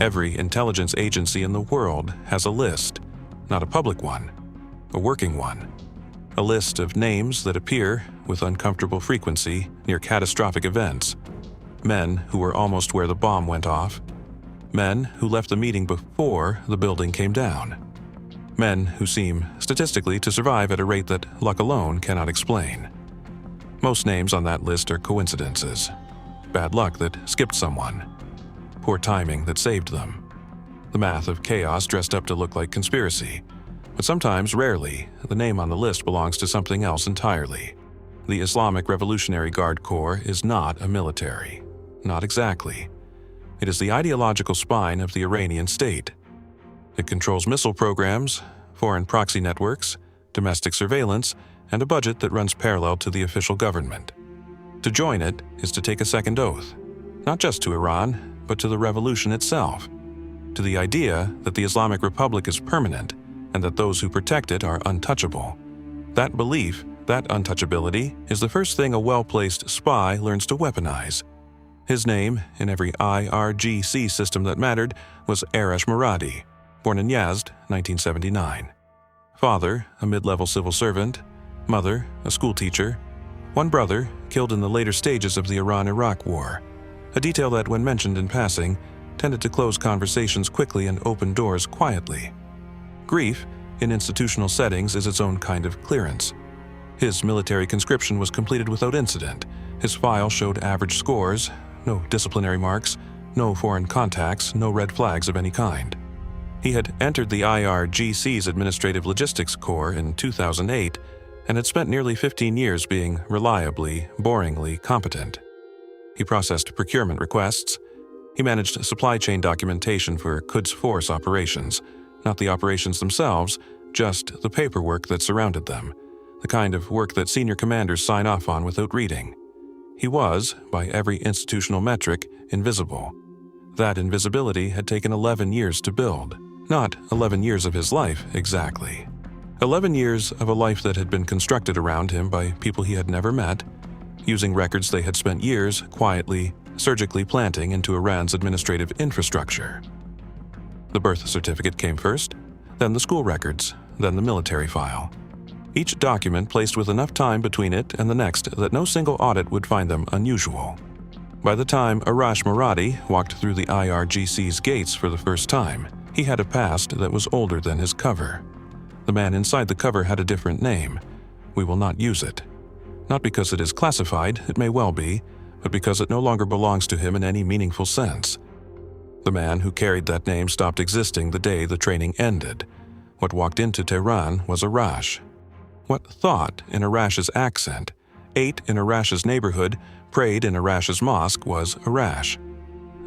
Every intelligence agency in the world has a list, not a public one, a working one. A list of names that appear with uncomfortable frequency near catastrophic events. Men who were almost where the bomb went off. Men who left the meeting before the building came down. Men who seem, statistically, to survive at a rate that luck alone cannot explain. Most names on that list are coincidences. Bad luck that skipped someone. Poor timing that saved them. The math of chaos dressed up to look like conspiracy. But sometimes, rarely, the name on the list belongs to something else entirely. The Islamic Revolutionary Guard Corps is not a military. Not exactly. It is the ideological spine of the Iranian state. It controls missile programs, foreign proxy networks, domestic surveillance, and a budget that runs parallel to the official government. To join it is to take a second oath, not just to Iran, but to the revolution itself, to the idea that the Islamic Republic is permanent and that those who protect it are untouchable. That belief, that untouchability, is the first thing a well-placed spy learns to weaponize. His name, in every IRGC system that mattered, was Arash Maradi, born in Yazd, 1979. Father, a mid-level civil servant. Mother, a schoolteacher. One brother, killed in the later stages of the Iran-Iraq War. A detail that, when mentioned in passing, tended to close conversations quickly and open doors quietly. Grief, in institutional settings, is its own kind of clearance. His military conscription was completed without incident. His file showed average scores, no disciplinary marks, no foreign contacts, no red flags of any kind. He had entered the IRGC's Administrative Logistics Corps in 2008 and had spent nearly 15 years being reliably, boringly competent. He processed procurement requests. He managed supply chain documentation for Quds Force operations, not the operations themselves, just the paperwork that surrounded them, the kind of work that senior commanders sign off on without reading. He was, by every institutional metric, invisible. That invisibility had taken 11 years to build. Not 11 years of his life, exactly. 11 years of a life that had been constructed around him by people he had never met, using records they had spent years quietly, surgically planting into Iran's administrative infrastructure. The birth certificate came first, then the school records, then the military file. Each document placed with enough time between it and the next that no single audit would find them unusual. By the time Arash Maradi walked through the IRGC's gates for the first time, he had a past that was older than his cover. The man inside the cover had a different name. We will not use it. Not because it is classified, it may well be, but because it no longer belongs to him in any meaningful sense. The man who carried that name stopped existing the day the training ended. What walked into Tehran was Arash. What thought in Arash's accent, ate in Arash's neighborhood, prayed in Arash's mosque was Arash.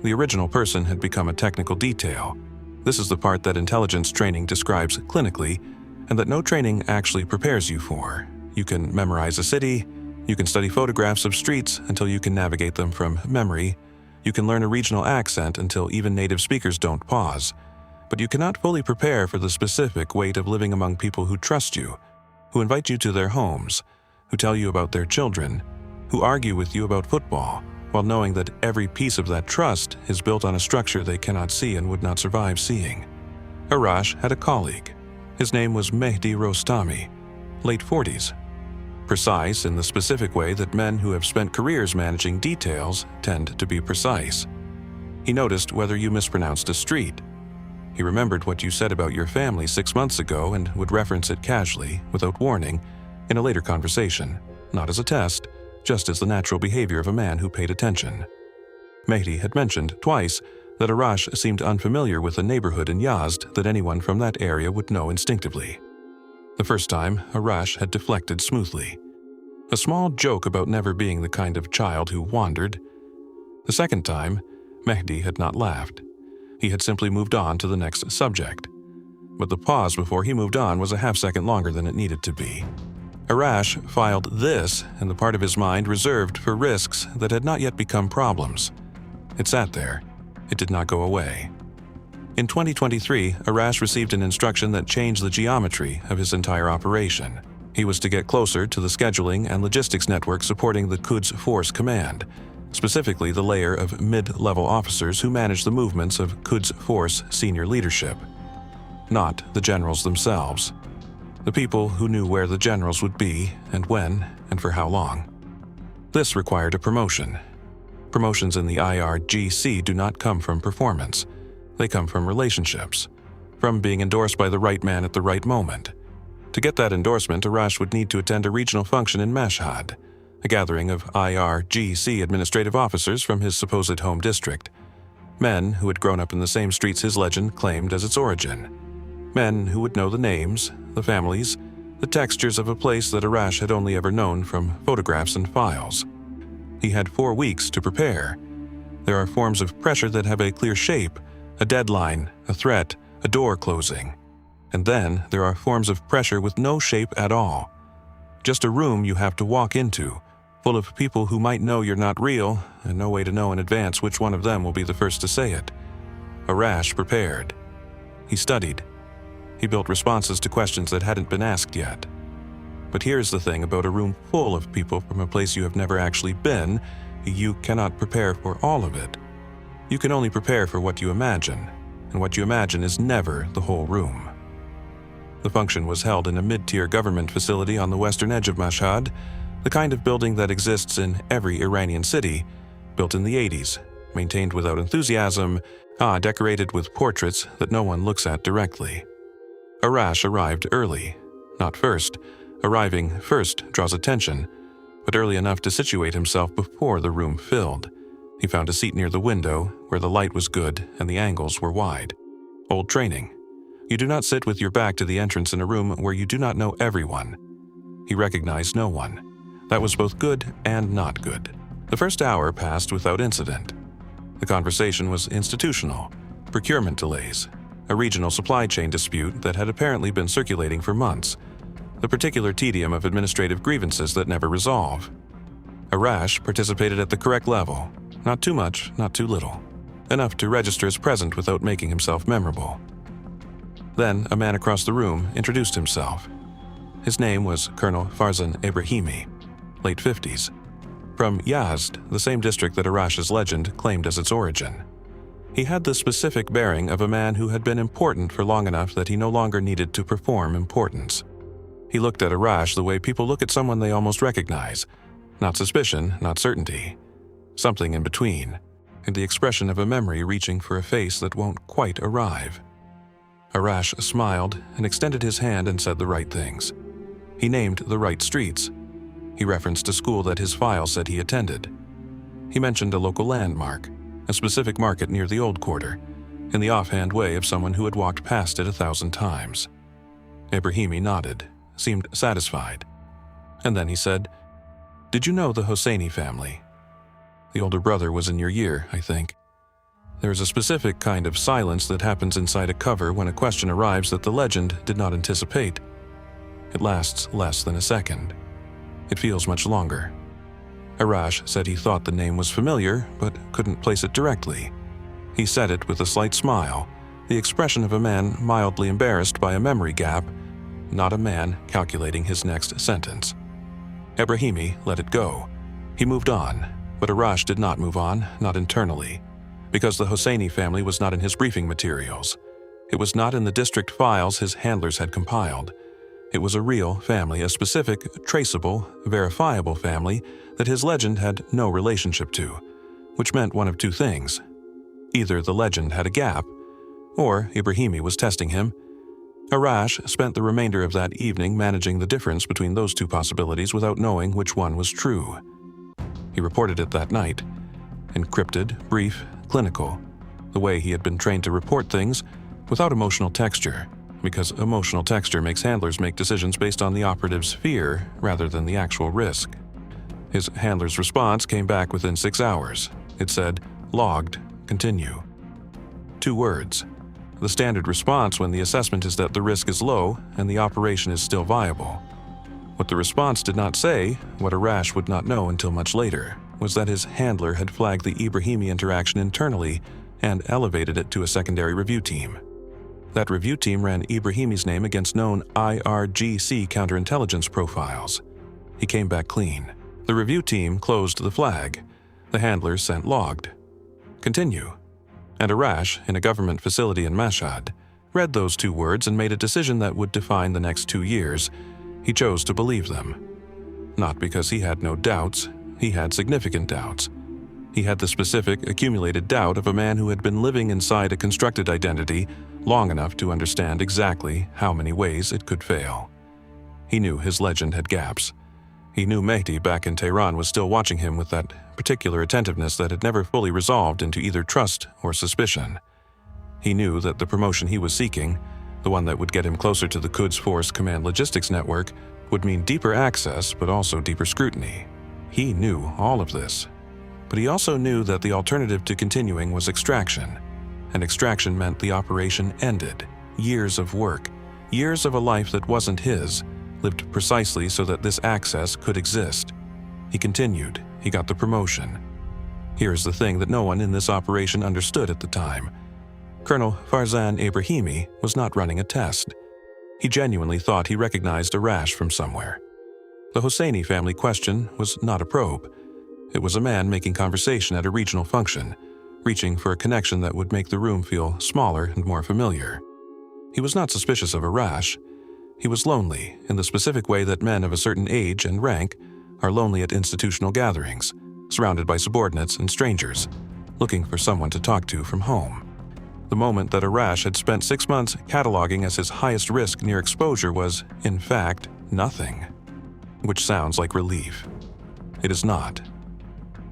The original person had become a technical detail. This is the part that intelligence training describes clinically, and that no training actually prepares you for. You can memorize a city, you can study photographs of streets until you can navigate them from memory, you can learn a regional accent until even native speakers don't pause. But you cannot fully prepare for the specific weight of living among people who trust you, who invite you to their homes, who tell you about their children, who argue with you about football, while knowing that every piece of that trust is built on a structure they cannot see and would not survive seeing. Arash had a colleague. His name was Mehdi Rostami, late 40s. Precise in the specific way that men who have spent careers managing details tend to be precise. He noticed whether you mispronounced a street. He remembered what you said about your family 6 months ago and would reference it casually, without warning, in a later conversation, not as a test, just as the natural behavior of a man who paid attention. Mehdi had mentioned twice that Arash seemed unfamiliar with a neighborhood in Yazd that anyone from that area would know instinctively. The first time, Arash had deflected smoothly. A small joke about never being the kind of child who wandered. The second time, Mehdi had not laughed. He had simply moved on to the next subject. But the pause before he moved on was a half-second longer than it needed to be. Arash filed this in the part of his mind reserved for risks that had not yet become problems. It sat there. It did not go away. In 2023, Arash received an instruction that changed the geometry of his entire operation. He was to get closer to the scheduling and logistics network supporting the Quds Force Command. specifically the layer of mid-level officers who manage the movements of Quds Force senior leadership, not the generals themselves. The people who knew where the generals would be and when and for how long. This required a promotion. Promotions in the IRGC do not come from performance. They come from relationships, from being endorsed by the right man at the right moment. To get that endorsement, Arash would need to attend a regional function in Mossad, a gathering of IRGC administrative officers from his supposed home district, men who had grown up in the same streets his legend claimed as its origin, men who would know the names, the families, the textures of a place that Arash had only ever known from photographs and files. He had 4 weeks to prepare. There are forms of pressure that have a clear shape, a deadline, a threat, a door closing. And then there are forms of pressure with no shape at all. Just a room you have to walk into, full of people who might know you're not real, and no way to know in advance which one of them will be the first to say it. Arash prepared. He studied. He built responses to questions that hadn't been asked yet. But here's the thing about a room full of people from a place you have never actually been: you cannot prepare for all of it. You can only prepare for what you imagine, and what you imagine is never the whole room. The function was held in a mid-tier government facility on the western edge of Mossad, the kind of building that exists in every Iranian city, built in the 80s, maintained without enthusiasm, decorated with portraits that no one looks at directly. Arash arrived early, not first. Arriving first draws attention, but early enough to situate himself before the room filled. He found a seat near the window, where the light was good and the angles were wide. Old training. You do not sit with your back to the entrance in a room where you do not know everyone. He recognized no one. That was both good and not good. The first hour passed without incident. The conversation was institutional, procurement delays, a regional supply chain dispute that had apparently been circulating for months, the particular tedium of administrative grievances that never resolve. Arash participated at the correct level, not too much, not too little, enough to register as present without making himself memorable. Then a man across the room introduced himself. His name was Colonel Farzan Ibrahimi, late 50s, from Yazd, the same district that Arash's legend claimed as its origin. He had the specific bearing of a man who had been important for long enough that he no longer needed to perform importance. He looked at Arash the way people look at someone they almost recognize, not suspicion, not certainty, something in between, and the expression of a memory reaching for a face that won't quite arrive. Arash smiled and extended his hand and said the right things. He named the right streets. He referenced a school that his file said he attended. He mentioned a local landmark, a specific market near the old quarter, in the offhand way of someone who had walked past it 1,000 times. Ibrahimi nodded, seemed satisfied. And then he said, "Did you know the Hosseini family? The older brother was in your year, I think. There is a specific kind of silence that happens inside a cover when a question arrives that the legend did not anticipate. It lasts less than a second. It feels much longer." Arash said he thought the name was familiar, but couldn't place it directly. He said it with a slight smile, the expression of a man mildly embarrassed by a memory gap, not a man calculating his next sentence. Ibrahimi let it go. He moved on, but Arash did not move on, not internally, because the Hosseini family was not in his briefing materials. It was not in the district files his handlers had compiled. It was a real family, a specific, traceable, verifiable family that his legend had no relationship to, which meant one of two things. Either the legend had a gap, or Ibrahimi was testing him. Arash spent the remainder of that evening managing the difference between those two possibilities without knowing which one was true. He reported it that night. Encrypted, brief, clinical, the way he had been trained to report things, without emotional texture, because emotional texture makes handlers make decisions based on the operative's fear rather than the actual risk. His handler's response came back within 6 hours. It said, "Logged, continue." 2 words. The standard response when the assessment is that the risk is low and the operation is still viable. What the response did not say, what Arash would not know until much later, was that his handler had flagged the Ibrahimi interaction internally and elevated it to a secondary review team. That review team ran Ibrahimi's name against known IRGC counterintelligence profiles. He came back clean. The review team closed the flag. The handler sent logged. Continue. And Arash, in a government facility in Mossad, read those 2 words and made a decision that would define the next 2 years. He chose to believe them. Not because he had no doubts, he had significant doubts. He had the specific, accumulated doubt of a man who had been living inside a constructed identity long enough to understand exactly how many ways it could fail. He knew his legend had gaps. He knew Mehdi back in Tehran was still watching him with that particular attentiveness that had never fully resolved into either trust or suspicion. He knew that the promotion he was seeking, the one that would get him closer to the Quds Force Command Logistics Network, would mean deeper access but also deeper scrutiny. He knew all of this. But he also knew that the alternative to continuing was extraction, and extraction meant the operation ended. Years of work, years of a life that wasn't his, lived precisely so that this access could exist. He continued. He got the promotion. Here's the thing that no one in this operation understood at the time. Colonel Farzan Ibrahimi was not running a test. He genuinely thought he recognized Arash from somewhere. The Hosseini family question was not a probe. It was a man making conversation at a regional function, reaching for a connection that would make the room feel smaller and more familiar. He was not suspicious of Arash. He was lonely in the specific way that men of a certain age and rank are lonely at institutional gatherings, surrounded by subordinates and strangers, looking for someone to talk to from home. The moment that Arash had spent 6 months cataloging as his highest risk near exposure was, in fact, nothing. Which sounds like relief. It is not.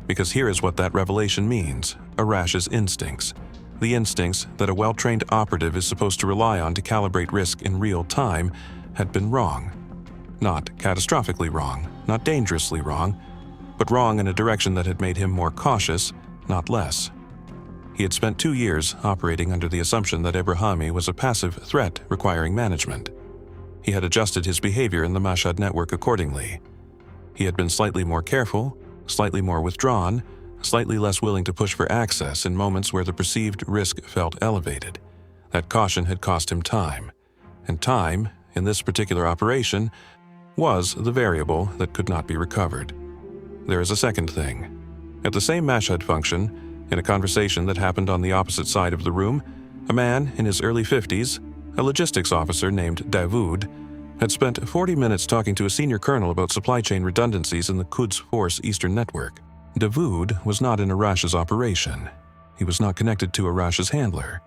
Because here is what that revelation means: Arash's instincts. The instincts that a well-trained operative is supposed to rely on to calibrate risk in real time had been wrong. Not catastrophically wrong, not dangerously wrong, but wrong in a direction that had made him more cautious, not less. He had spent 2 years operating under the assumption that Ibrahimi was a passive threat requiring management. He had adjusted his behavior in the Mossad network accordingly. He had been slightly more careful, slightly more withdrawn, slightly less willing to push for access in moments where the perceived risk felt elevated. That caution had cost him time, and time, in this particular operation, was the variable that could not be recovered. There is a second thing. At the same Mossad function, in a conversation that happened on the opposite side of the room, a man in his early 50s, a logistics officer named Davoud, had spent 40 minutes talking to a senior colonel about supply chain redundancies in the Quds Force Eastern Network. Davoud was not in Arash's operation. He was not connected to Arash's handler.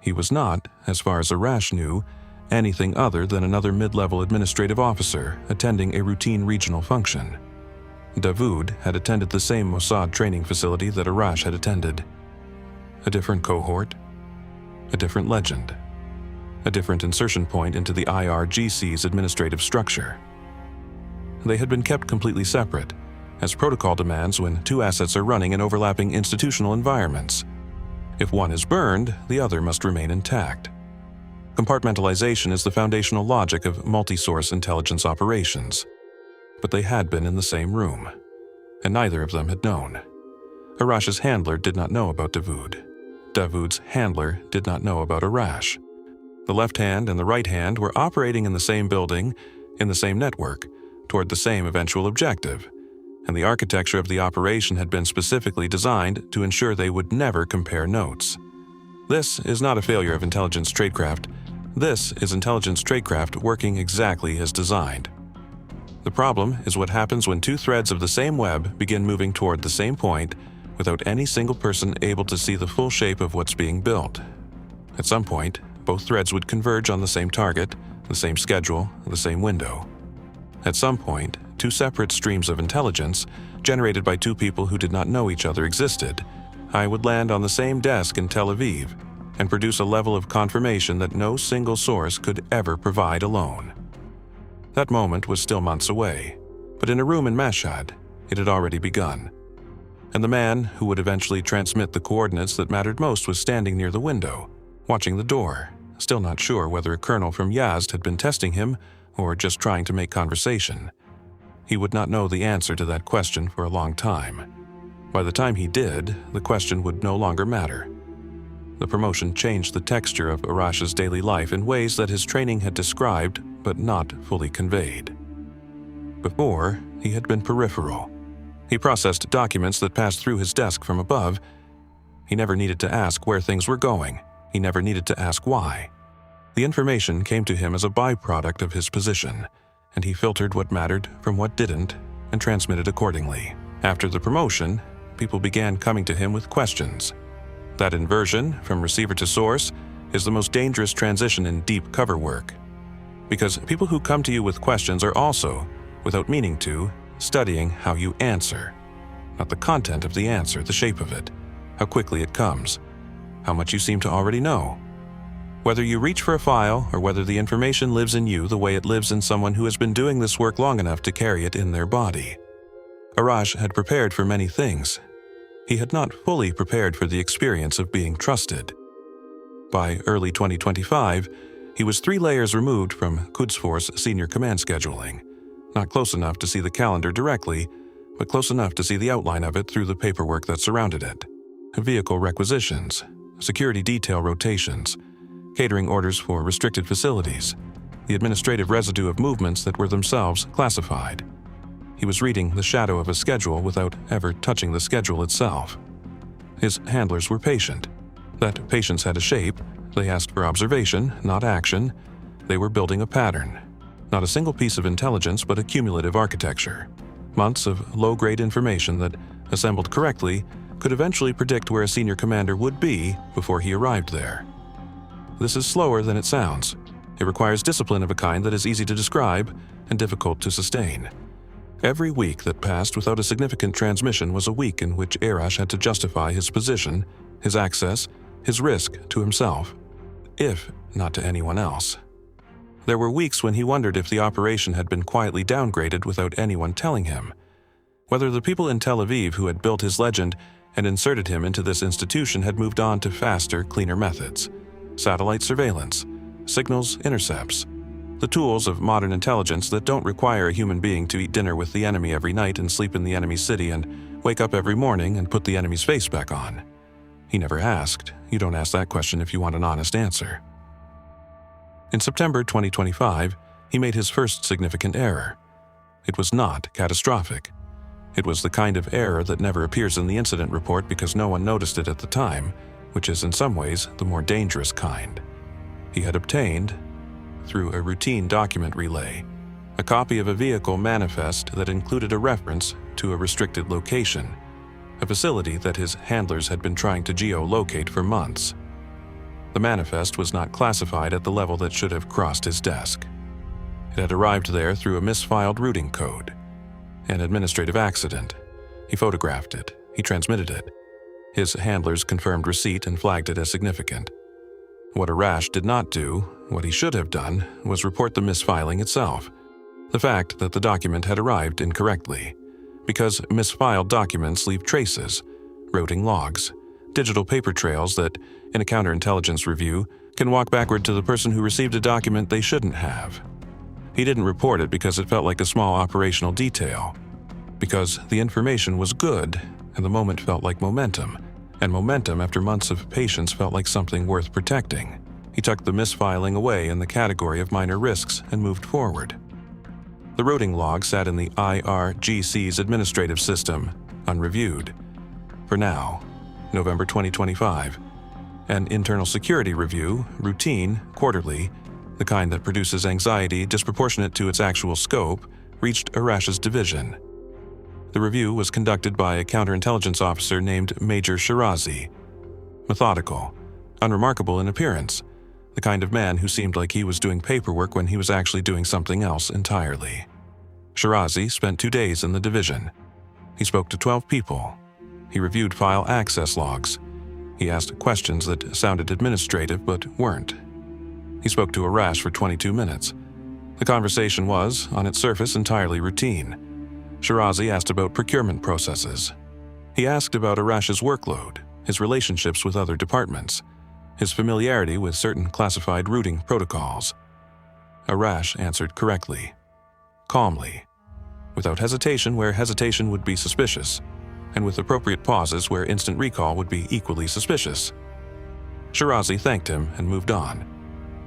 He was not, as far as Arash knew, anything other than another mid-level administrative officer attending a routine regional function. Davoud had attended the same Mossad training facility that Arash had attended. A different cohort, a different legend, a different insertion point into the IRGC's administrative structure. They had been kept completely separate, as protocol demands when 2 assets are running in overlapping institutional environments. If one is burned, the other must remain intact. Compartmentalization is the foundational logic of multi-source intelligence operations. But they had been in the same room, and neither of them had known. Arash's handler did not know about Davoud. Davoud's handler did not know about Arash. The left hand and the right hand were operating in the same building, in the same network, toward the same eventual objective, and the architecture of the operation had been specifically designed to ensure they would never compare notes. This is not a failure of intelligence tradecraft. This is intelligence tradecraft working exactly as designed. The problem is what happens when 2 threads of the same web begin moving toward the same point without any single person able to see the full shape of what's being built. At some point, both threads would converge on the same target, the same schedule, the same window. At some point, 2 separate streams of intelligence, generated by 2 people who did not know each other existed, would land on the same desk in Tel Aviv and produce a level of confirmation that no single source could ever provide alone. That moment was still months away, but in a room in Mossad, it had already begun. And the man who would eventually transmit the coordinates that mattered most was standing near the window, watching the door, still not sure whether a colonel from Yazd had been testing him or just trying to make conversation. He would not know the answer to that question for a long time. By the time he did, the question would no longer matter. The promotion changed the texture of Arash's daily life in ways that his training had described but not fully conveyed. Before, he had been peripheral. He processed documents that passed through his desk from above. He never needed to ask where things were going. He never needed to ask why. The information came to him as a byproduct of his position, and he filtered what mattered from what didn't and transmitted accordingly. After the promotion, people began coming to him with questions. That inversion from receiver to source is the most dangerous transition in deep cover work, because people who come to you with questions are also, without meaning to, studying how you answer. Not the content of the answer, the shape of it, how quickly it comes, how much you seem to already know. Whether you reach for a file or whether the information lives in you the way it lives in someone who has been doing this work long enough to carry it in their body. Arash had prepared for many things. He had not fully prepared for the experience of being trusted. By early 2025, he was 3 layers removed from Qudsfor's senior command scheduling, not close enough to see the calendar directly, but close enough to see the outline of it through the paperwork that surrounded it. Vehicle requisitions, security detail rotations, catering orders for restricted facilities, the administrative residue of movements that were themselves classified. He was reading the shadow of a schedule without ever touching the schedule itself. His handlers were patient. That patience had a shape. They asked for observation, not action. They were building a pattern. Not a single piece of intelligence, but a cumulative architecture. Months of low-grade information that, assembled correctly, could eventually predict where a senior commander would be before he arrived there. This is slower than it sounds. It requires discipline of a kind that is easy to describe and difficult to sustain. Every week that passed without a significant transmission was a week in which Arash had to justify his position, his access, his risk to himself, if not to anyone else. There were weeks when he wondered if the operation had been quietly downgraded without anyone telling him. Whether the people in Tel Aviv who had built his legend and inserted him into this institution had moved on to faster, cleaner methods. Satellite surveillance, signals intercepts, the tools of modern intelligence that don't require a human being to eat dinner with the enemy every night and sleep in the enemy's city and wake up every morning and put the enemy's face back on. He never asked. You don't ask that question if you want an honest answer. In September 2025, he made his first significant error. It was not catastrophic. It was the kind of error that never appears in the incident report because no one noticed it at the time, which is in some ways the more dangerous kind. He had obtained, through a routine document relay, a copy of a vehicle manifest that included a reference to a restricted location, a facility that his handlers had been trying to geolocate for months. The manifest was not classified at the level that should have crossed his desk. It had arrived there through a misfiled routing code, an administrative accident. He photographed it. He transmitted it. His handlers confirmed receipt and flagged it as significant. What Arash did not do, what he should have done, was report the misfiling itself. The fact that the document had arrived incorrectly. Because misfiled documents leave traces, routing logs, digital paper trails that, in a counterintelligence review, can walk backward to the person who received a document they shouldn't have. He didn't report it because it felt like a small operational detail. Because the information was good, and the moment felt like momentum. And momentum, after months of patience, felt like something worth protecting. He tucked the misfiling away in the category of minor risks and moved forward. The routing log sat in the IRGC's administrative system, unreviewed. For now, November 2025. An internal security review, routine, quarterly, the kind that produces anxiety disproportionate to its actual scope, reached Arash's division. The review was conducted by a counterintelligence officer named Major Shirazi. Methodical, unremarkable in appearance, the kind of man who seemed like he was doing paperwork when he was actually doing something else entirely. Shirazi spent 2 days in the division. He spoke to 12 people. He reviewed file access logs. He asked questions that sounded administrative but weren't. He spoke to Arash for 22 minutes. The conversation was, on its surface, entirely routine. Shirazi asked about procurement processes. He asked about Arash's workload, his relationships with other departments, his familiarity with certain classified routing protocols. Arash answered correctly, calmly, without hesitation where hesitation would be suspicious, and with appropriate pauses where instant recall would be equally suspicious. Shirazi thanked him and moved on.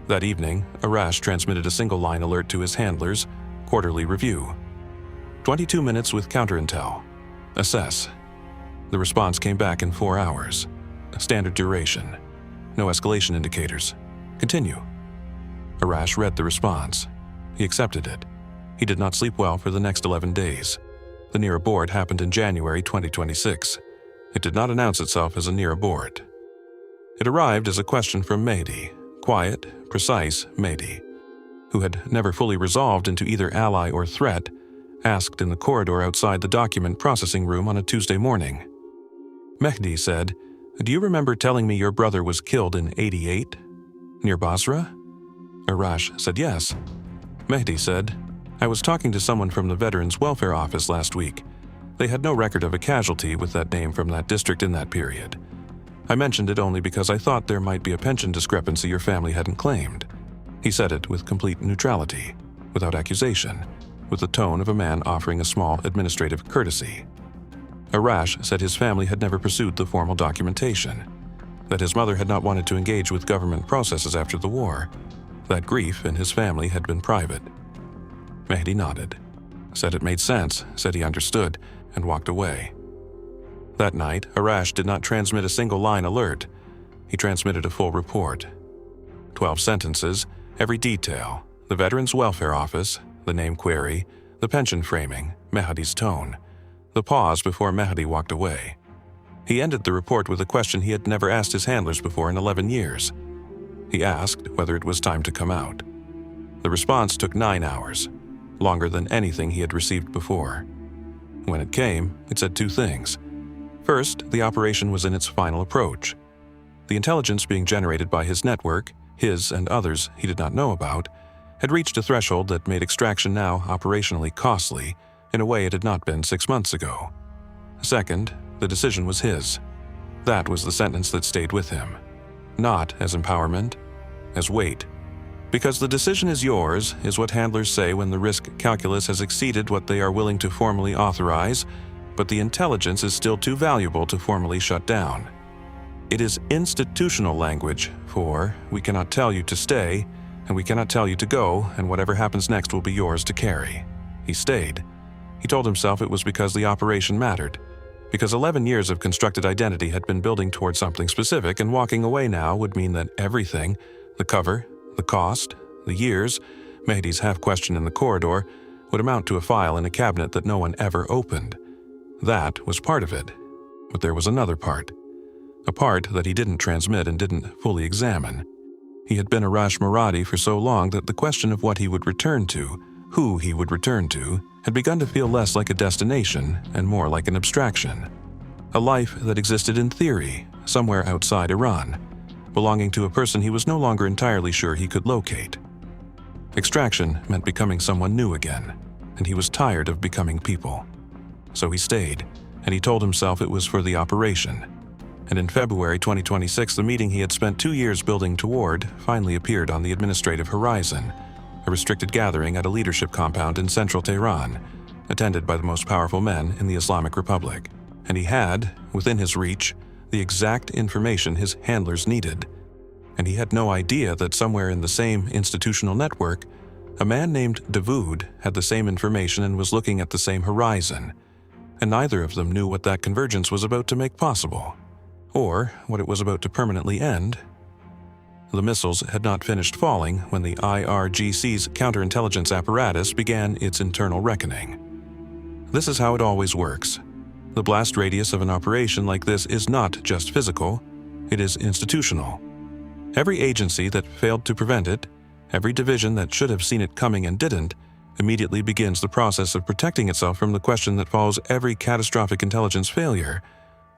That evening, Arash transmitted a single-line alert to his handlers, quarterly review. 22 minutes with counterintel. Assess. The response came back in 4 hours. Standard duration. No escalation indicators. Continue. Arash read the response. He accepted it. He did not sleep well for the next 11 days. The near abort happened in January 2026. It did not announce itself as a near abort. It arrived as a question from Mehdi, quiet, precise Mehdi, who had never fully resolved into either ally or threat, asked in the corridor outside the document processing room on a Tuesday morning. Mehdi said, "Do you remember telling me your brother was killed in '88? Near Basra?" Arash said yes. Mehdi said, "I was talking to someone from the Veterans Welfare Office last week. They had no record of a casualty with that name from that district in that period. I mentioned it only because I thought there might be a pension discrepancy your family hadn't claimed." He said it with complete neutrality, without accusation, with the tone of a man offering a small administrative courtesy. Arash said his family had never pursued the formal documentation, that his mother had not wanted to engage with government processes after the war, that grief in his family had been private. Mehdi nodded, said it made sense, said he understood, and walked away. That night, Arash did not transmit a single line alert. He transmitted a full report. 12 sentences, every detail, the Veterans Welfare Office, the name query, the pension framing, Mehdi's tone, the pause before Mehdi walked away. He ended the report with a question he had never asked his handlers before in 11 years. He asked whether it was time to come out. The response took 9 hours, longer than anything he had received before. When it came, it said 2 things. First, the operation was in its final approach. The intelligence being generated by his network, his and others he did not know about, had reached a threshold that made extraction now operationally costly in a way it had not been 6 months ago. Second, the decision was his. That was the sentence that stayed with him. Not as empowerment, as weight. Because the decision is yours is what handlers say when the risk calculus has exceeded what they are willing to formally authorize, but the intelligence is still too valuable to formally shut down. It is institutional language for, we cannot tell you to stay, and we cannot tell you to go, and whatever happens next will be yours to carry. He stayed. He told himself it was because the operation mattered, because 11 years of constructed identity had been building towards something specific, and walking away now would mean that everything, the cover, the cost, the years, Mehdi's half-question in the corridor, would amount to a file in a cabinet that no one ever opened. That was part of it. But there was another part. A part that he didn't transmit and didn't fully examine. He had been Arash Maradi for so long that the question of what he would return to, who he would return to, had begun to feel less like a destination and more like an abstraction. A life that existed in theory, somewhere outside Iran, belonging to a person he was no longer entirely sure he could locate. Extraction meant becoming someone new again, and he was tired of becoming people. So he stayed, and he told himself it was for the operation. And in February 2026, the meeting he had spent 2 years building toward finally appeared on the administrative horizon, a restricted gathering at a leadership compound in central Tehran, attended by the most powerful men in the Islamic Republic. And he had, within his reach, the exact information his handlers needed. And he had no idea that somewhere in the same institutional network, a man named Davoud had the same information and was looking at the same horizon. And neither of them knew what that convergence was about to make possible, or what it was about to permanently end. The missiles had not finished falling when the IRGC's counterintelligence apparatus began its internal reckoning. This is how it always works. The blast radius of an operation like this is not just physical, it is institutional. Every agency that failed to prevent it, every division that should have seen it coming and didn't, immediately begins the process of protecting itself from the question that follows every catastrophic intelligence failure.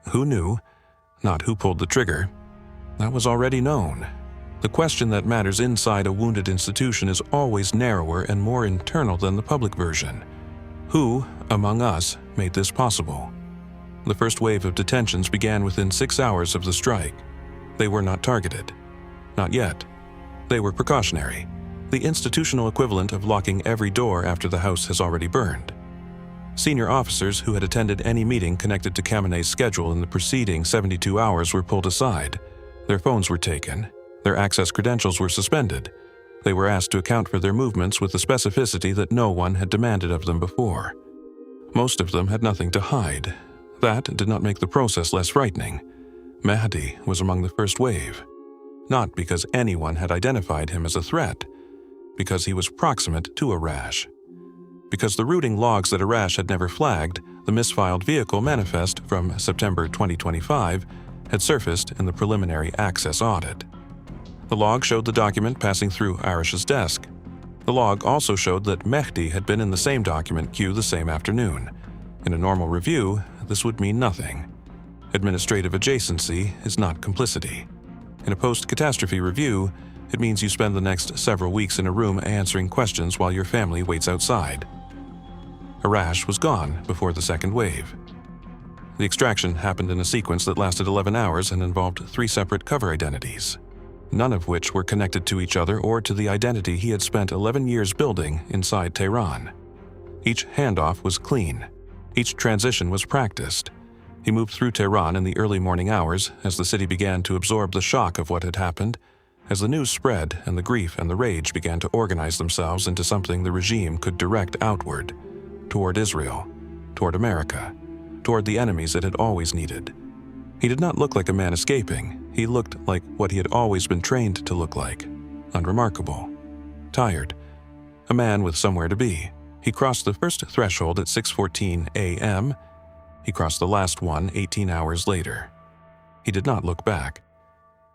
Who knew? Not who pulled the trigger. That was already known. The question that matters inside a wounded institution is always narrower and more internal than the public version. Who, among us, made this possible? The first wave of detentions began within 6 hours of the strike. They were not targeted. Not yet. They were precautionary, the institutional equivalent of locking every door after the house has already burned. Senior officers who had attended any meeting connected to Khamenei's schedule in the preceding 72 hours were pulled aside. Their phones were taken. Their access credentials were suspended. They were asked to account for their movements with a specificity that no one had demanded of them before. Most of them had nothing to hide, That did not make the process less frightening. Mehdi was among the first wave. Not because anyone had identified him as a threat, because he was proximate to Arash. Because the routing logs that Arash had never flagged, the misfiled vehicle manifest from September 2025, had surfaced in the preliminary access audit. The log showed the document passing through Arash's desk. The log also showed that Mehdi had been in the same document queue the same afternoon. In a normal review, this would mean nothing. Administrative adjacency is not complicity. In a post-catastrophe review, it means you spend the next several weeks in a room answering questions while your family waits outside. Arash was gone before the second wave. The extraction happened in a sequence that lasted 11 hours and involved 3 separate cover identities, none of which were connected to each other or to the identity he had spent 11 years building inside Tehran. Each handoff was clean. Each transition was practiced. He moved through Tehran in the early morning hours as the city began to absorb the shock of what had happened, as the news spread and the grief and the rage began to organize themselves into something the regime could direct outward, toward Israel, toward America, toward the enemies it had always needed. He did not look like a man escaping. He looked like what he had always been trained to look like, unremarkable, tired, a man with somewhere to be. He crossed the first threshold at 6:14 a.m. He crossed the last one 18 hours later. He did not look back.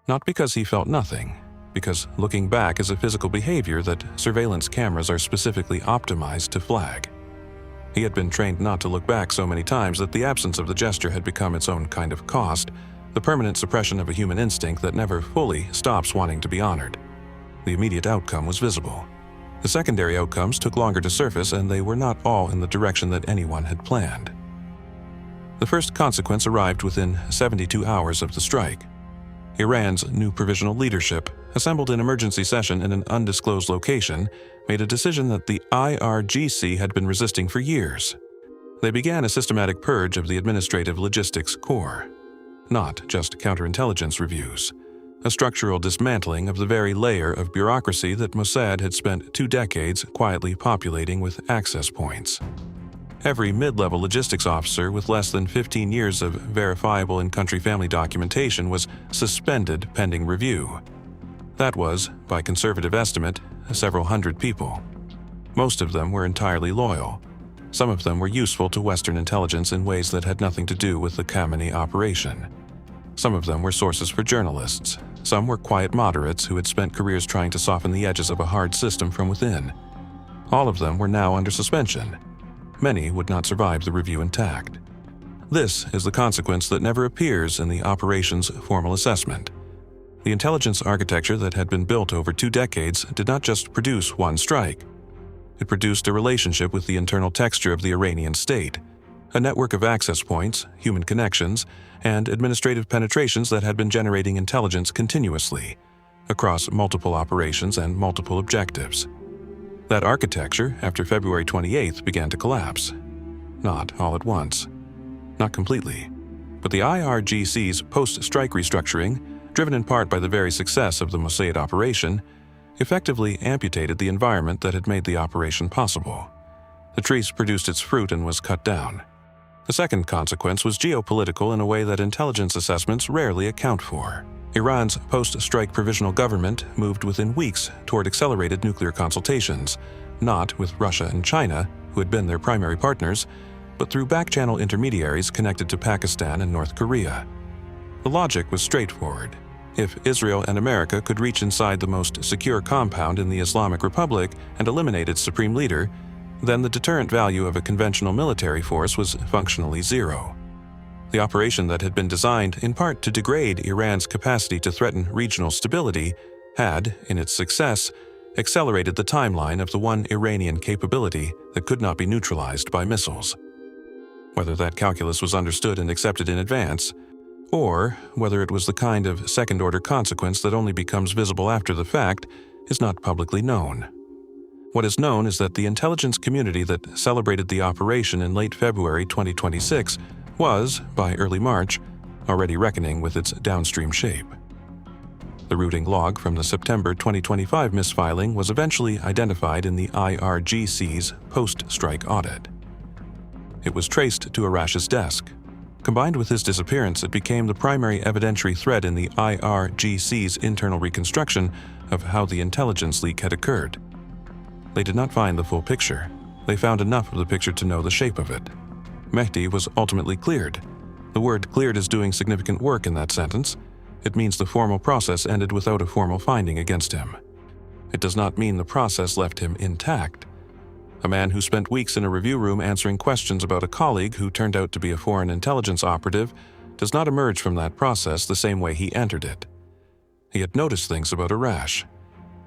Not because he felt nothing, because looking back is a physical behavior that surveillance cameras are specifically optimized to flag. He had been trained not to look back so many times that the absence of the gesture had become its own kind of cost, the permanent suppression of a human instinct that never fully stops wanting to be honored. The immediate outcome was visible. The secondary outcomes took longer to surface, and they were not all in the direction that anyone had planned. The first consequence arrived within 72 hours of the strike. Iran's new provisional leadership, assembled in emergency session in an undisclosed location, made a decision that the IRGC had been resisting for years. They began a systematic purge of the administrative logistics core, not just counterintelligence reviews, a structural dismantling of the very layer of bureaucracy that Mossad had spent 2 decades quietly populating with access points. Every mid-level logistics officer with less than 15 years of verifiable in-country family documentation was suspended pending review. That was, by conservative estimate, several hundred people. Most of them were entirely loyal. Some of them were useful to Western intelligence in ways that had nothing to do with the Khamenei operation. Some of them were sources for journalists. Some were quiet moderates who had spent careers trying to soften the edges of a hard system from within. All of them were now under suspension. Many would not survive the review intact. This is the consequence that never appears in the operation's formal assessment. The intelligence architecture that had been built over 2 decades did not just produce one strike. It produced a relationship with the internal texture of the Iranian state, a network of access points, human connections, and administrative penetrations that had been generating intelligence continuously, across multiple operations and multiple objectives. That architecture, after February 28th, began to collapse. Not all at once. Not completely. But the IRGC's post-strike restructuring, driven in part by the very success of the Mossad operation, effectively amputated the environment that had made the operation possible. The tree produced its fruit and was cut down. The second consequence was geopolitical in a way that intelligence assessments rarely account for. Iran's post-strike provisional government moved within weeks toward accelerated nuclear consultations, not with Russia and China, who had been their primary partners, but through back-channel intermediaries connected to Pakistan and North Korea. The logic was straightforward. If Israel and America could reach inside the most secure compound in the Islamic Republic and eliminate its supreme leader, then the deterrent value of a conventional military force was functionally zero. The operation that had been designed in part to degrade Iran's capacity to threaten regional stability had, in its success, accelerated the timeline of the one Iranian capability that could not be neutralized by missiles. Whether that calculus was understood and accepted in advance, or whether it was the kind of second-order consequence that only becomes visible after the fact, is not publicly known. What is known is that the intelligence community that celebrated the operation in late February 2026 was, by early March, already reckoning with its downstream shape. The routing log from the September 2025 misfiling was eventually identified in the IRGC's post-strike audit. It was traced to Arash's desk. Combined with his disappearance, it became the primary evidentiary thread in the IRGC's internal reconstruction of how the intelligence leak had occurred. They did not find the full picture. They found enough of the picture to know the shape of it. Mehdi was ultimately cleared. The word cleared is doing significant work in that sentence. It means the formal process ended without a formal finding against him. It does not mean the process left him intact. A man who spent weeks in a review room answering questions about a colleague who turned out to be a foreign intelligence operative does not emerge from that process the same way he entered it. He had noticed things about Arash.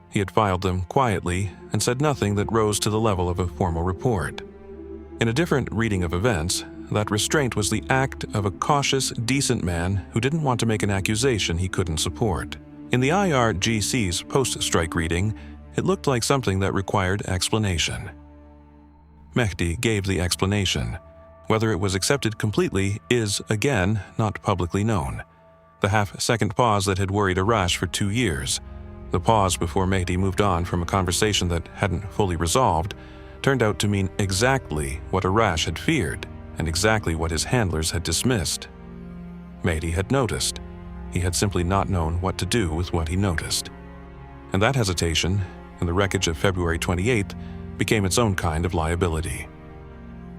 He had filed them quietly and said nothing that rose to the level of a formal report. In a different reading of events, that restraint was the act of a cautious, decent man who didn't want to make an accusation he couldn't support. In the IRGC's post-strike reading, it looked like something that required explanation. Mehdi gave the explanation. Whether it was accepted completely is, again, not publicly known. The half-second pause that had worried Arash for 2 years, the pause before Mehdi moved on from a conversation that hadn't fully resolved, turned out to mean exactly what Arash had feared and exactly what his handlers had dismissed. Mehdi had noticed. He had simply not known what to do with what he noticed. And that hesitation, in the wreckage of February 28th, became its own kind of liability.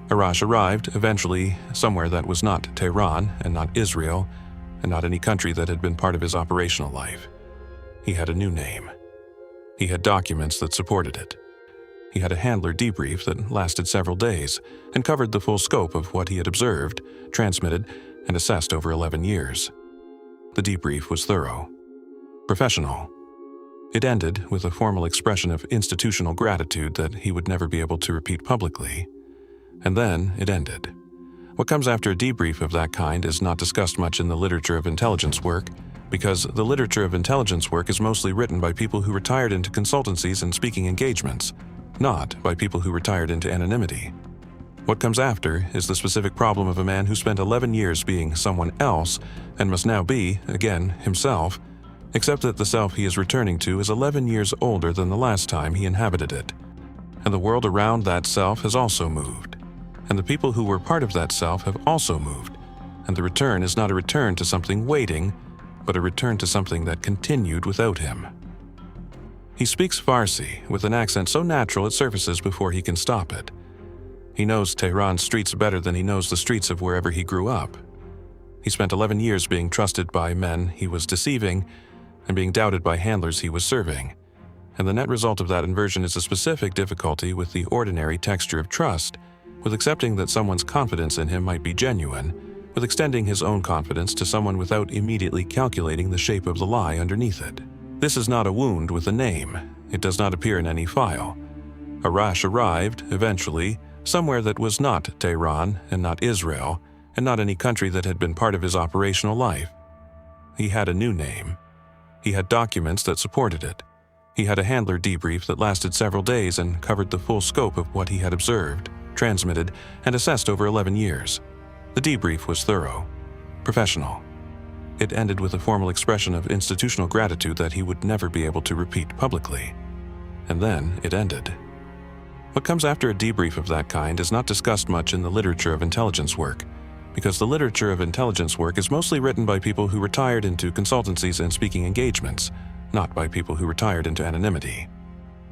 Arash arrived, eventually, somewhere that was not Tehran and not Israel, and not any country that had been part of his operational life. He had a new name. He had documents that supported it. He had a handler debrief that lasted several days and covered the full scope of what he had observed, transmitted, and assessed over 11 years. The debrief was thorough, professional. It ended with a formal expression of institutional gratitude that he would never be able to repeat publicly. And then it ended. What comes after a debrief of that kind is not discussed much in the literature of intelligence work, because the literature of intelligence work is mostly written by people who retired into consultancies and speaking engagements, not by people who retired into anonymity. What comes after is the specific problem of a man who spent 11 years being someone else and must now be, again, himself, except that the self he is returning to is 11 years older than the last time he inhabited it. And the world around that self has also moved. And the people who were part of that self have also moved. And the return is not a return to something waiting, but a return to something that continued without him. He speaks Farsi with an accent so natural it surfaces before he can stop it. He knows Tehran's streets better than he knows the streets of wherever he grew up. He spent 11 years being trusted by men he was deceiving and being doubted by handlers he was serving. And the net result of that inversion is a specific difficulty with the ordinary texture of trust, with accepting that someone's confidence in him might be genuine, with extending his own confidence to someone without immediately calculating the shape of the lie underneath it. This is not a wound with a name. It does not appear in any file. Arash arrived, eventually, somewhere that was not Tehran and not Israel, and not any country that had been part of his operational life. He had a new name. He had documents that supported it. He had a handler debrief that lasted several days and covered the full scope of what he had observed, transmitted, and assessed over 11 years. The debrief was thorough, professional. It ended with a formal expression of institutional gratitude that he would never be able to repeat publicly. And then it ended. What comes after a debrief of that kind is not discussed much in the literature of intelligence work, because the literature of intelligence work is mostly written by people who retired into consultancies and speaking engagements, not by people who retired into anonymity.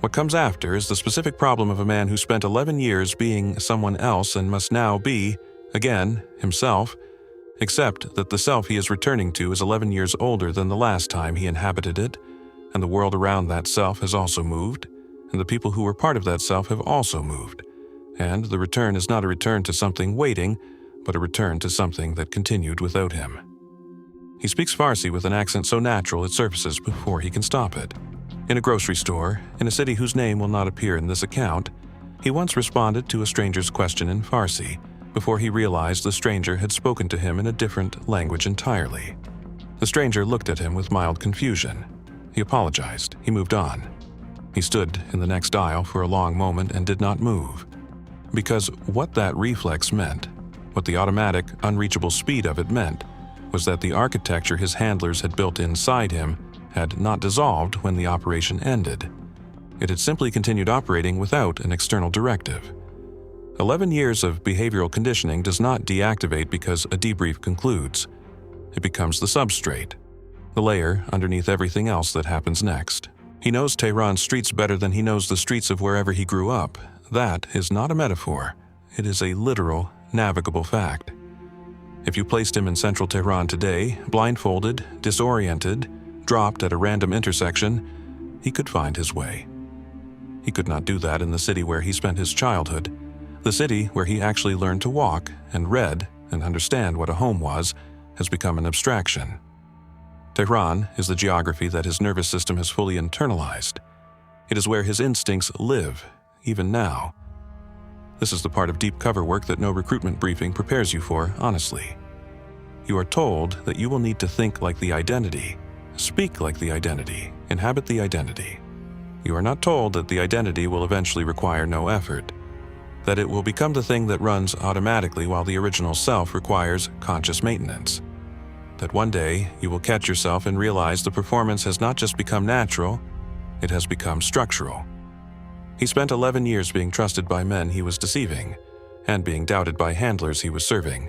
What comes after is the specific problem of a man who spent 11 years being someone else and must now be, again, himself, except that the self he is returning to is 11 years older than the last time he inhabited it, and the world around that self has also moved, and the people who were part of that self have also moved, and the return is not a return to something waiting, but a return to something that continued without him. He speaks Farsi with an accent so natural it surfaces before he can stop it. In a grocery store, in a city whose name will not appear in this account, he once responded to a stranger's question in Farsi before he realized the stranger had spoken to him in a different language entirely. The stranger looked at him with mild confusion. He apologized. He moved on. He stood in the next aisle for a long moment and did not move. Because what that reflex meant, what the automatic, unreachable speed of it meant, was that the architecture his handlers had built inside him had not dissolved when the operation ended. It had simply continued operating without an external directive. 11 years of behavioral conditioning does not deactivate because a debrief concludes. It becomes the substrate, the layer underneath everything else that happens next. He knows Tehran's streets better than he knows the streets of wherever he grew up. That is not a metaphor. It is a literal, navigable fact. If you placed him in central Tehran today, blindfolded, disoriented, dropped at a random intersection, he could find his way. He could not do that in the city where he spent his childhood, the city where he actually learned to walk and read and understand what a home was has become an abstraction. Tehran is the geography that his nervous system has fully internalized. It is where his instincts live, even now. This is the part of deep cover work that no recruitment briefing prepares you for, honestly. You are told that you will need to think like the identity, speak like the identity, inhabit the identity. You are not told that the identity will eventually require no effort, that it will become the thing that runs automatically while the original self requires conscious maintenance. That one day you will catch yourself and realize the performance has not just become natural, it has become structural. He spent 11 years being trusted by men he was deceiving, and being doubted by handlers he was serving.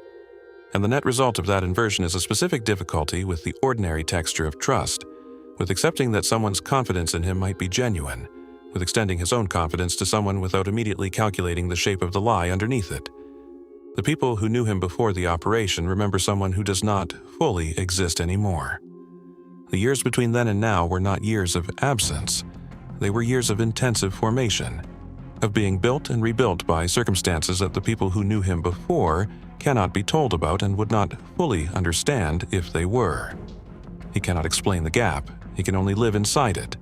And the net result of that inversion is a specific difficulty with the ordinary texture of trust, with accepting that someone's confidence in him might be genuine, with extending his own confidence to someone without immediately calculating the shape of the lie underneath it. The people who knew him before the operation remember someone who does not fully exist anymore. The years between then and now were not years of absence. They were years of intensive formation, of being built and rebuilt by circumstances that the people who knew him before cannot be told about and would not fully understand if they were. He cannot explain the gap. He can only live inside it.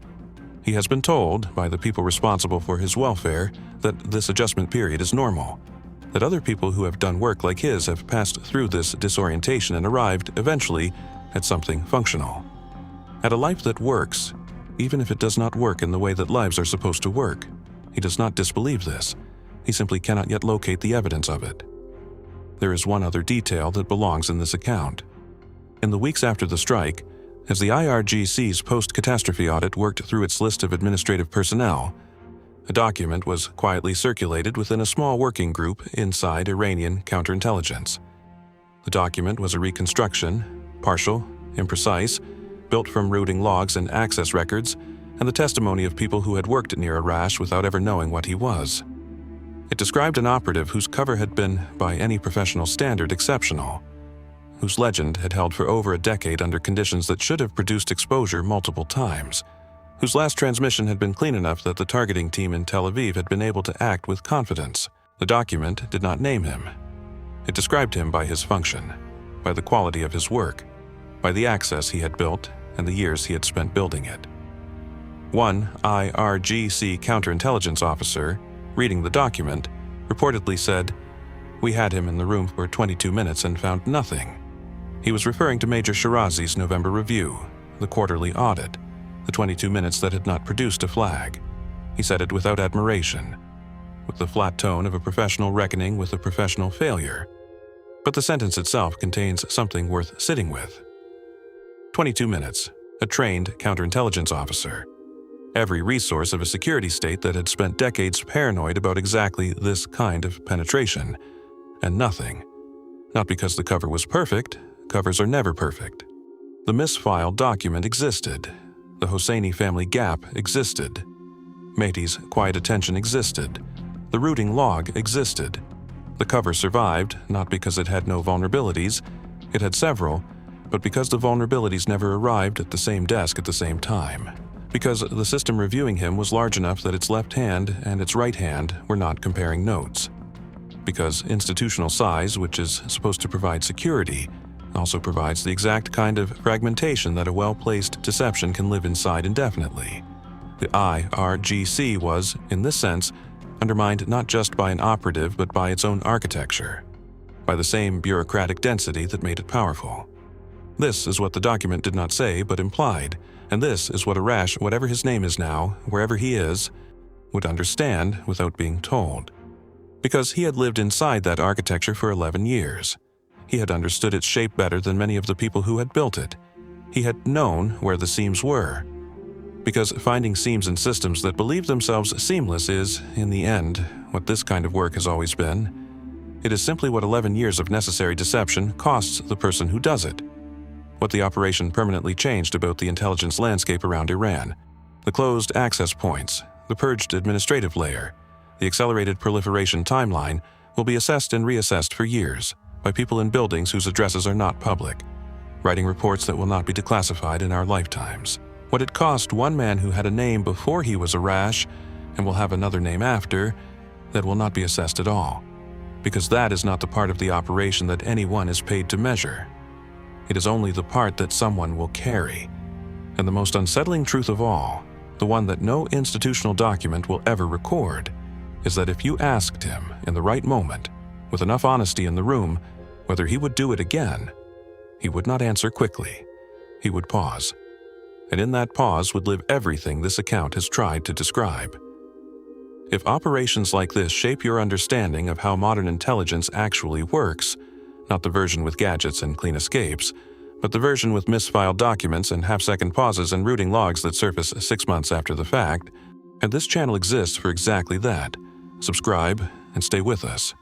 He has been told by the people responsible for his welfare that this adjustment period is normal, that other people who have done work like his have passed through this disorientation and arrived, eventually, at something functional, at a life that works, even if it does not work in the way that lives are supposed to work. He does not disbelieve this. He simply cannot yet locate the evidence of it. There is one other detail that belongs in this account. In the weeks after the strike, as the IRGC's post-catastrophe audit worked through its list of administrative personnel, a document was quietly circulated within a small working group inside Iranian counterintelligence. The document was a reconstruction, partial, imprecise, built from routing logs and access records, and the testimony of people who had worked near Arash without ever knowing what he was. It described an operative whose cover had been, by any professional standard, exceptional, whose legend had held for over a decade under conditions that should have produced exposure multiple times, whose last transmission had been clean enough that the targeting team in Tel Aviv had been able to act with confidence. The document did not name him. It described him by his function, by the quality of his work, by the access he had built and the years he had spent building it. One IRGC counterintelligence officer, reading the document, reportedly said, "We had him in the room for 22 minutes and found nothing." He was referring to Major Shirazi's November review, the quarterly audit, the 22 minutes that had not produced a flag. He said it without admiration, with the flat tone of a professional reckoning with a professional failure. But the sentence itself contains something worth sitting with. 22 minutes, a trained counterintelligence officer. Every resource of a security state that had spent decades paranoid about exactly this kind of penetration. And nothing. Not because the cover was perfect. Covers are never perfect. The misfiled document existed. The Hosseini family gap existed. Mehdi's quiet attention existed. The routing log existed. The cover survived, not because it had no vulnerabilities. It had several, but because the vulnerabilities never arrived at the same desk at the same time. Because the system reviewing him was large enough that its left hand and its right hand were not comparing notes. Because institutional size, which is supposed to provide security, also provides the exact kind of fragmentation that a well-placed deception can live inside indefinitely. The IRGC was, in this sense, undermined not just by an operative but by its own architecture, by the same bureaucratic density that made it powerful. This is what the document did not say but implied, and this is what Arash, whatever his name is now, wherever he is, would understand without being told. Because he had lived inside that architecture for 11 years. He had understood its shape better than many of the people who had built it. He had known where the seams were. Because finding seams in systems that believe themselves seamless is, in the end, what this kind of work has always been. It is simply what 11 years of necessary deception costs the person who does it. What the operation permanently changed about the intelligence landscape around Iran. The closed access points, the purged administrative layer, the accelerated proliferation timeline will be assessed and reassessed for years by people in buildings whose addresses are not public, writing reports that will not be declassified in our lifetimes. What it cost one man who had a name before he was Arash and will have another name after, that will not be assessed at all, because that is not the part of the operation that anyone is paid to measure. It is only the part that someone will carry. And the most unsettling truth of all, the one that no institutional document will ever record, is that if you asked him in the right moment, with enough honesty in the room, whether he would do it again, he would not answer quickly. He would pause. And in that pause would live everything this account has tried to describe. If operations like this shape your understanding of how modern intelligence actually works, not the version with gadgets and clean escapes, but the version with misfiled documents and half-second pauses and routing logs that surface 6 months after the fact, and this channel exists for exactly that. Subscribe and stay with us.